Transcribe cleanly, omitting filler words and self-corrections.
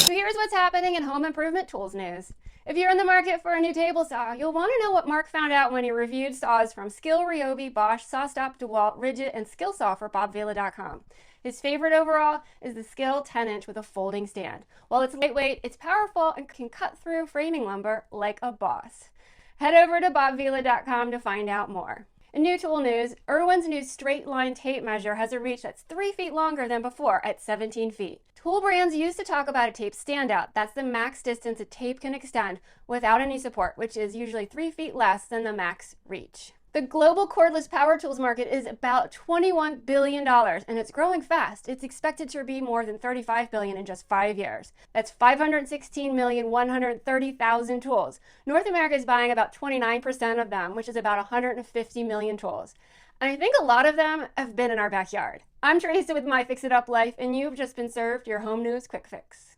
So here's what's happening in home improvement tools news. If you're in the market for a new table saw, you'll want to know what Mark found out when he reviewed saws from Skill, Ryobi, Bosch, SawStop, DeWalt, Ridgid, and Skillsaw for BobVila.com. His favorite overall is the Skill 10-inch with a folding stand. While it's lightweight, it's powerful and can cut through framing lumber like a boss. Head over to BobVila.com to find out more. In new tool news, Irwin's new straight line tape measure has a reach that's 3 feet longer than before at 17 feet. Tool brands used to talk about a tape standout. That's the max distance a tape can extend without any support, which is usually 3 feet less than the max reach. The global cordless power tools market is about $21 billion, and it's growing fast. It's expected to be more than $35 billion in just 5 years. That's 516,130,000 tools. North America is buying about 29% of them, which is about 150 million tools. And I think a lot of them have been in our backyard. I'm Theresa with My Fix It Up Life, and you've just been served your home news quick fix.